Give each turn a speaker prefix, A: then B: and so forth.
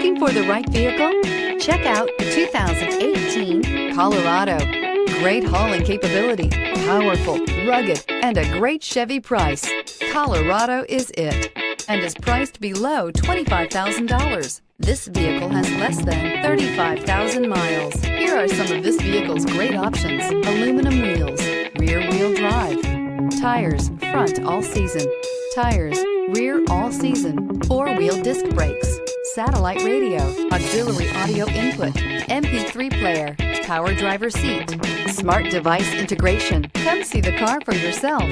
A: Looking for the right vehicle? Check out the 2018 Colorado. Great hauling capability, powerful, rugged, and a great Chevy price. Colorado is it, and is priced below $25,000. This vehicle has less than 35,000 miles. Here are some of this vehicle's great options: aluminum wheels, rear-wheel drive, tires front all season, tires rear all season, four-wheel disc brakes, satellite radio, auxiliary audio input, MP3 player, power driver seat, smart device integration. Come see the car for yourself.